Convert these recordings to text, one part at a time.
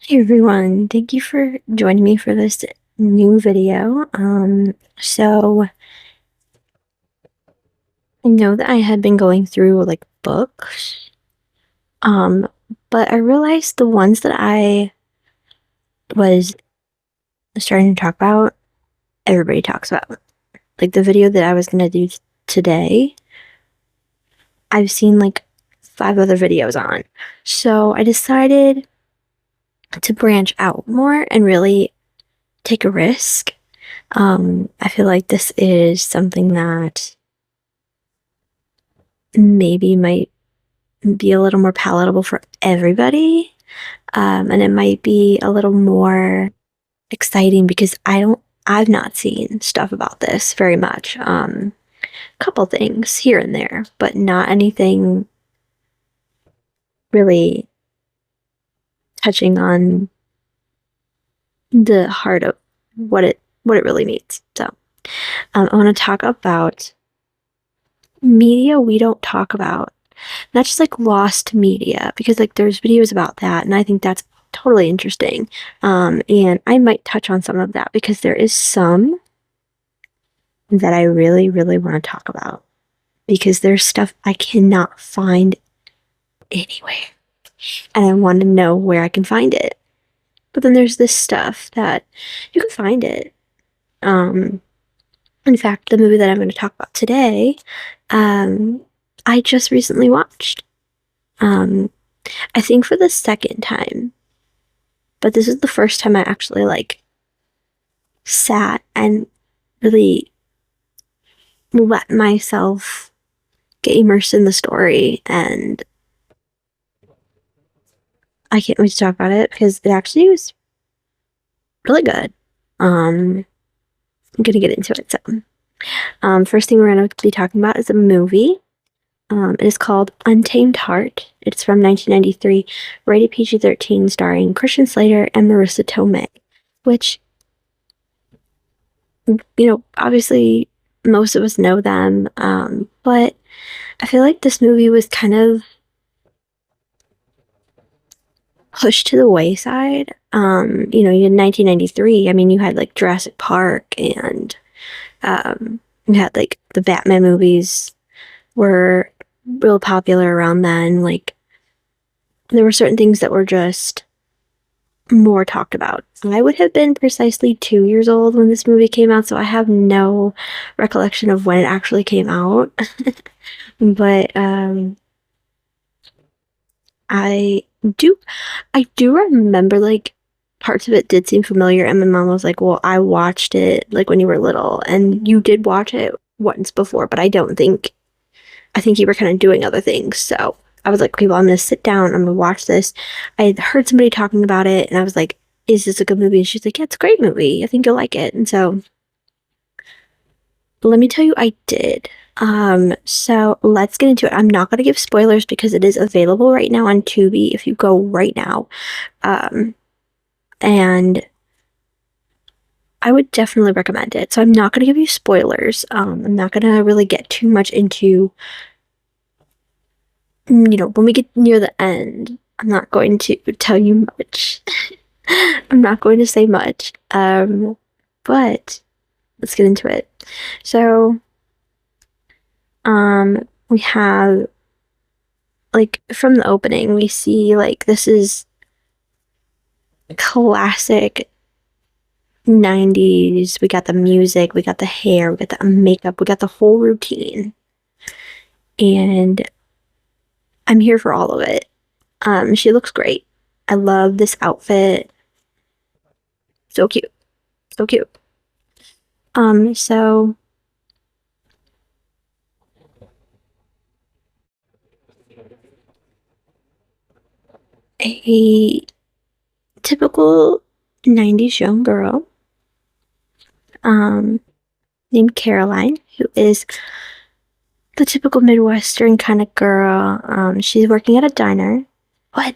Hey everyone, thank you for joining me for this new video. So I know that I had been going through like books, um, but I realized the ones that I was starting to talk about, everybody talks about. Like the video that I was gonna do today, I've seen like 5 other videos on. So I decided to branch out more and really take a risk. I feel like this is something that maybe might be a little more palatable for everybody. And it might be a little more exciting because I've not seen stuff about this very much. A couple things here and there, but not anything really touching on the heart of what it really means. So, I want to talk about media we don't talk about, not just like lost media, because like there's videos about that, and I think that's totally interesting. And I might touch on some of that because there is some that I really, really want to talk about because there's stuff I cannot find anywhere, and I want to know where I can find it. But then there's this stuff that you can find it. In fact, the movie that I'm going to talk about today, I just recently watched. I think for the second time, but this is the first time I actually like sat and really let myself get immersed in the story, and I can't wait to talk about it because it actually was really good. I'm gonna get into it. So, first thing we're gonna be talking about is a movie. It is called Untamed Heart. It's from 1993, rated PG-13, starring Christian Slater and Marissa Tomei, which, obviously most of us know them, but I feel like this movie was kind of pushed to the wayside. You had 1993, I mean, you had like Jurassic Park, and you had like the Batman movies were real popular around then. Like, there were certain things that were just more talked about. I would have been precisely 2 years old when this movie came out, so I have no recollection of when it actually came out. But I do I do remember like parts of it did seem familiar, and my mom was like, "Well, I watched it like when you were little, and you did watch it once before, but I think you were kind of doing other things." So I was like, "Okay, well, I'm gonna sit down. I'm gonna watch this." I had heard somebody talking about it, and I was like, "Is this a good movie?" And she's like, "Yeah, it's a great movie. I think you'll like it." And so let me tell you, I did. So let's get into it. I'm not gonna give spoilers because it is available right now on Tubi if you go right now. Um, and I would definitely recommend it. So I'm not gonna give you spoilers. I'm not gonna really get too much into, when we get near the end, I'm not going to tell you much. I'm not going to say much. But let's get into it. So, we have, like, from the opening, we see, like, this is classic 90s. We got the music, we got the hair, we got the makeup, we got the whole routine. And I'm here for all of it. She looks great. I love this outfit. So cute. So cute. So a typical 90s young girl, um, named Caroline, who is the typical Midwestern kind of girl. She's working at a diner. What?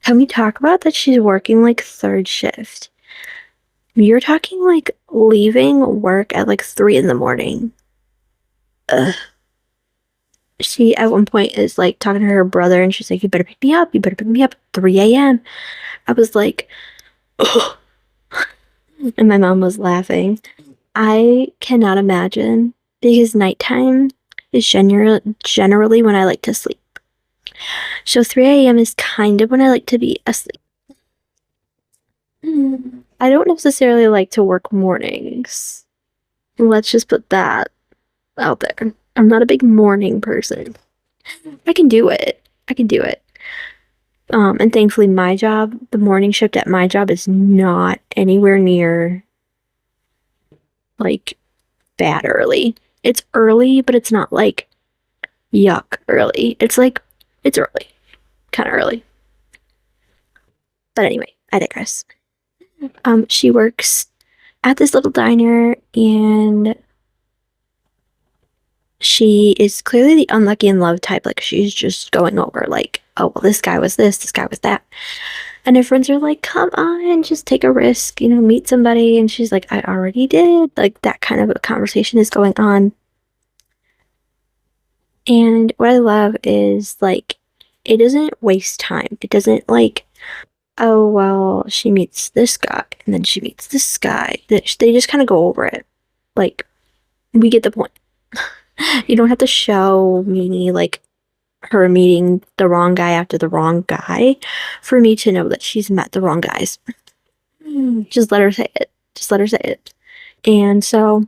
Can we talk about that she's working like third shift? You're talking like leaving work at like 3 in the morning. Ugh. she at one point is like talking to her brother and she's like, you better pick me up. You better pick me up at 3 a.m. I was like, ugh. And my mom was laughing. I cannot imagine because nighttime is generally when I like to sleep. So 3 a.m. is kind of when I like to be asleep. I don't necessarily like to work mornings. Let's just put that out there. I'm not a big morning person. I can do it. I can do it. And thankfully my job, the morning shift at my job is not anywhere near like bad early. It's early, but it's not like yuck early. It's like it's early. Kind of early. But anyway, I digress. She works at this little diner and she is clearly the unlucky in love type. Like she's just going over like, oh well, this guy was this guy was that. And her friends are like, come on, just take a risk, meet somebody. And she's like, I already did. Like that kind of a conversation is going on. And what I love is like, it doesn't waste time. It doesn't like, oh, well, she meets this guy and then she meets this guy. They just kind of go over it. Like, we get the point. You don't have to show me like her meeting the wrong guy after the wrong guy for me to know that she's met the wrong guys. Just let her say it. Just let her say it. And so,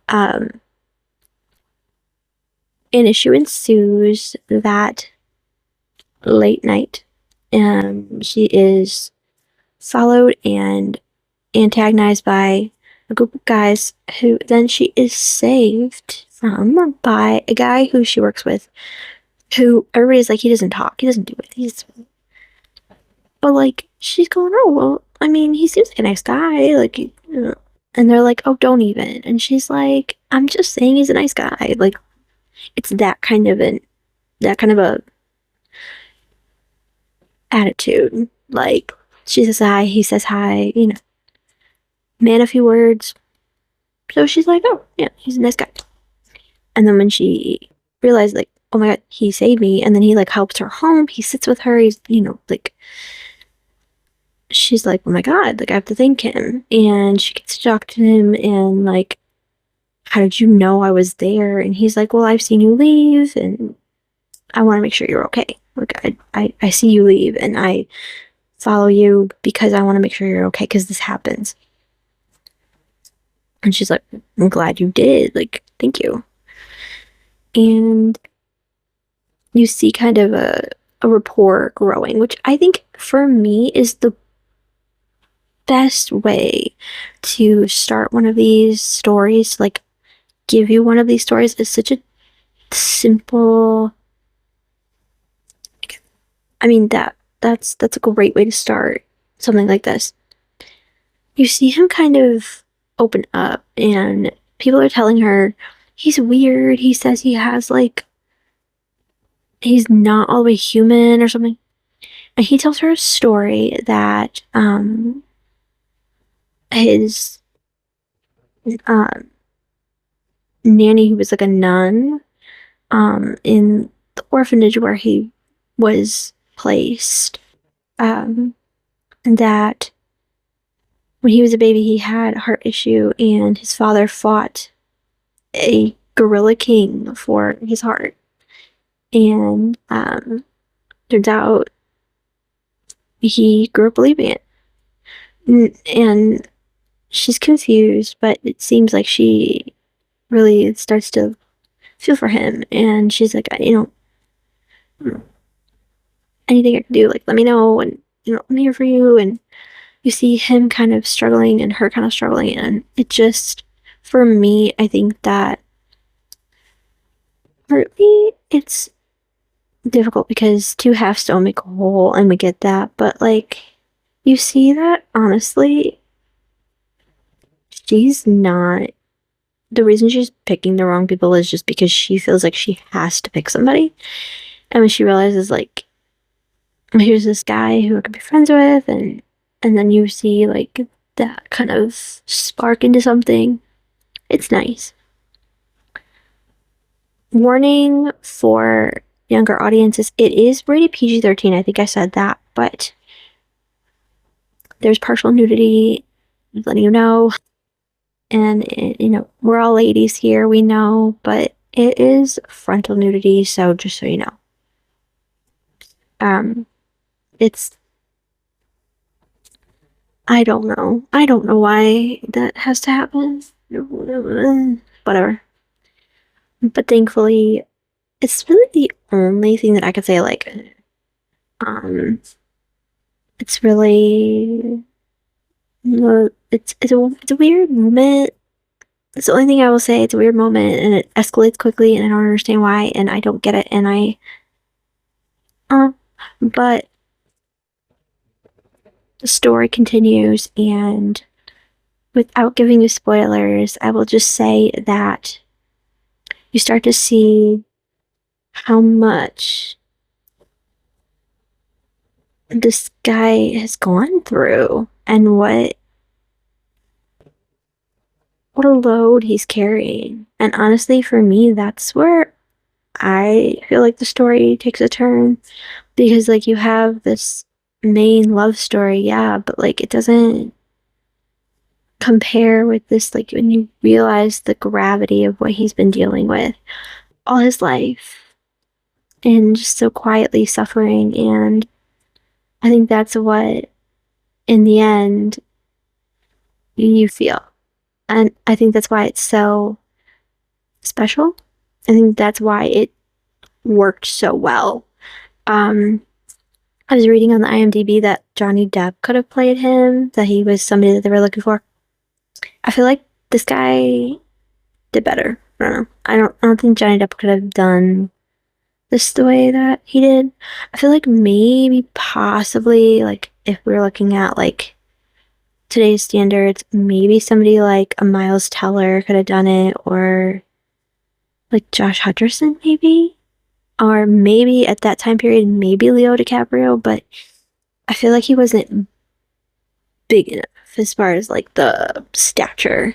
an issue ensues that late night. She is followed and antagonized by a group of guys who then she is saved from by a guy who she works with who everybody's like, he doesn't talk, he doesn't do it, but like she's going, oh well, I mean he seems like a nice guy, like and they're like, oh don't even, and she's like, I'm just saying he's a nice guy. Like it's that kind of a attitude. Like she says hi, he says hi, man a few words. So she's like, oh yeah, he's a nice guy. And then when she realized like, oh my god, he saved me, and then he like helps her home, he sits with her, he's like, she's like, oh my god, like I have to thank him. And she gets to talk to him and like, how did you know I was there? And he's like, well, I've seen you leave and I want to make sure you're okay. Like I see you leave and I follow you because I want to make sure you're okay because this happens. And she's like, I'm glad you did, like thank you. And you see kind of a rapport growing, which I think for me is the best way to start one of these stories, like give you one of these stories. Is such a simple, I mean that's a great way to start something like this. You see him kind of open up and people are telling her he's weird, he says he has like, he's not all the way human or something. And he tells her a story that his nanny, who was like a nun in the orphanage where he was placed, that when he was a baby he had a heart issue and his father fought a gorilla king for his heart. And turns out he grew up believing it. And she's confused, but it seems like she really starts to feel for him. And she's like, anything I can do, like, let me know. And, I'm here for you. And you see him kind of struggling and her kind of struggling. And it just, for me, I think that partly it's difficult because two halves don't make a whole, and we get that. But, like, you see that, honestly, she's not, the reason she's picking the wrong people is just because she feels like she has to pick somebody. And when she realizes, like, here's this guy who I could be friends with, and then you see, like, that kind of spark into something. It's nice. warning for younger audiences, it is rated PG-13. I think I said that, but there's partial nudity, letting you know. And, we're all ladies here, we know, but it is frontal nudity, so just so you know. Um, it's, I don't know. I don't know why that has to happen. Whatever. But thankfully, it's really the only thing that I could say, like, it's really, it's a weird moment. It's the only thing I will say. It's a weird moment, and it escalates quickly, and I don't understand why, and I don't get it, and but the story continues, and without giving you spoilers, I will just say that you start to see how much this guy has gone through and what a load he's carrying. And honestly, for me, that's where I feel like the story takes a turn, because like you have this main love story, yeah, but like it doesn't compare with this, like when you realize the gravity of what he's been dealing with all his life and just so quietly suffering. And I think that's what, in the end, you feel. And I think that's why it's so special. I think that's why it worked so well. I was reading on the IMDb that Johnny Depp could have played him, that he was somebody that they were looking for. I feel like this guy did better. I don't know. I don't think Johnny Depp could have done this the way that he did. I feel like maybe possibly, like, if we're looking at like today's standards, maybe somebody like a Miles Teller could have done it, or like Josh Hutcherson maybe, or maybe at that time period maybe Leo DiCaprio, but I feel like he wasn't big enough as far as like the stature.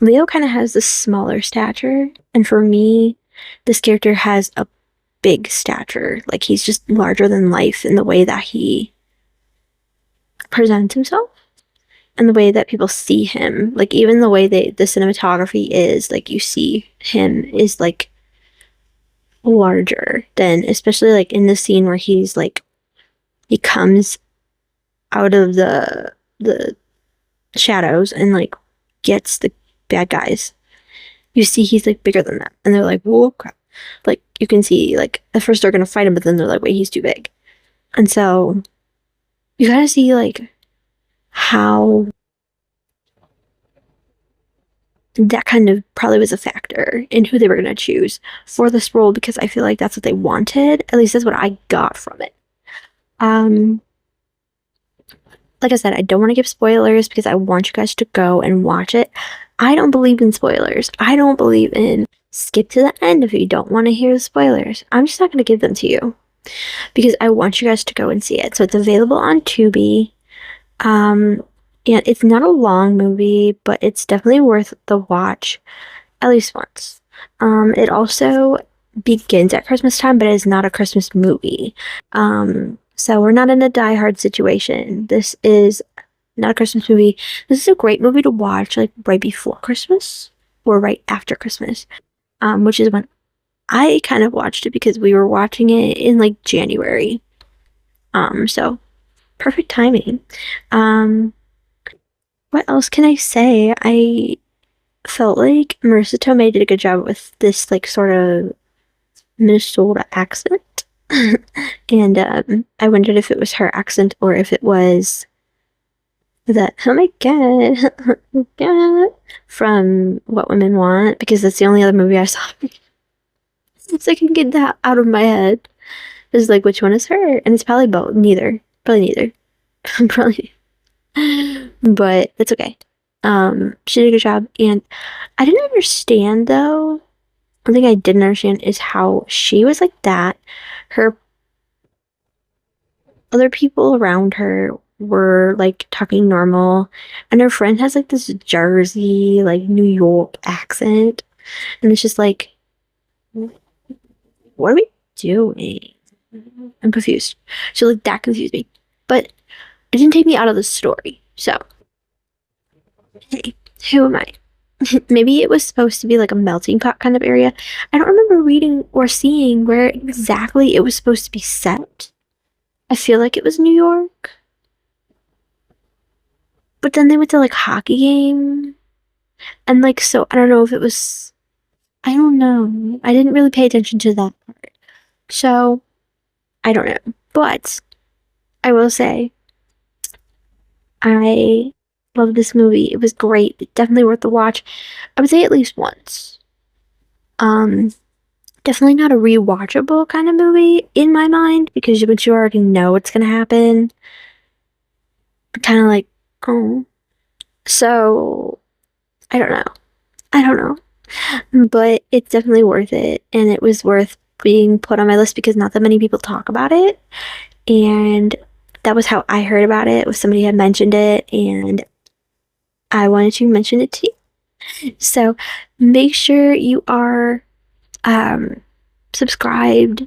Leo kind of has this smaller stature, and for me, this character has a big stature. Like he's just larger than life in the way that he presents himself and the way that people see him. Like even the way the cinematography is, like you see him is like larger than, especially like in the scene where he's like, he comes out of the shadows and like gets the bad guys. You see he's like bigger than them, and they're like, whoa, crap. Like you can see, like at first they're gonna fight him, but then they're like, wait, he's too big. And so you gotta see like how that kind of probably was a factor in who they were gonna choose for this role, because I feel like that's what they wanted. At least that's what I got from it. Like I said, I don't want to give spoilers because I want you guys to go and watch it. I don't believe in spoilers. I don't believe in skip to the end if you don't want to hear the spoilers. I'm just not going to give them to you because I want you guys to go and see it. So it's available on Tubi. And it's not a long movie, but it's definitely worth the watch at least once. It also begins at Christmas time, but it is not a Christmas movie. So we're not in a Die Hard situation. This is not a Christmas movie. This is a great movie to watch like right before Christmas or right after Christmas, which is when I kind of watched it because we were watching it in like January. So perfect timing. What else can I say? I felt like Marissa Tomei did a good job with this like sort of Minnesota accent. And I wondered if it was her accent or if it was that, oh my god, oh my god, from What Women Want, because that's the only other movie I saw. So I can get that out of my head. It's like, which one is her? And it's probably both. Neither. Probably neither. Probably. But it's okay. She did a good job. And I didn't understand though. One thing I didn't understand is how she was like that. Her other people around her were like talking normal, and her friend has like this Jersey, like New York accent. And it's just like, what are we doing? I'm confused. So like that confused me. But it didn't take me out of the story. So, hey, who am I? Maybe it was supposed to be like a melting pot kind of area. I don't remember reading or seeing where exactly it was supposed to be set. I feel like it was New York. But then they went to like hockey game. And like, so I don't know if it was, I don't know. I didn't really pay attention to that part. So I don't know. But I will say, I love this movie. It was great. Definitely worth the watch. I would say at least once. Um, Definitely not a rewatchable kind of movie in my mind because you already know what's gonna happen. Kind of like, oh. So I don't know. I don't know. But it's definitely worth it. And it was worth being put on my list because not that many people talk about it. And that was how I heard about it, was somebody had mentioned it, and I wanted to mention it to you. So make sure you are subscribed,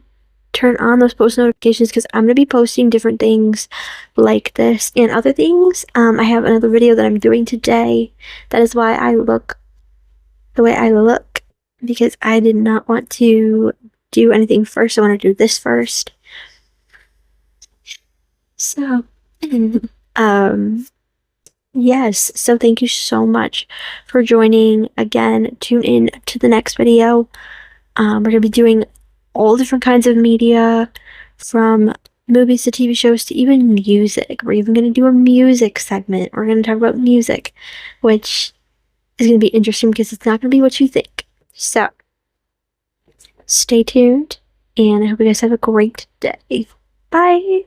turn on those post notifications because I'm going to be posting different things like this and other things. I have another video that I'm doing today. That is why I look the way I look, because I did not want to do anything first. I want to do this first. So, yes. So thank you so much for joining. Again, tune in to the next video. We're going to be doing all different kinds of media, from movies to TV shows to even music. We're even going to do a music segment. We're going to talk about music, which is going to be interesting because it's not going to be what you think. So, stay tuned, and I hope you guys have a great day. Bye!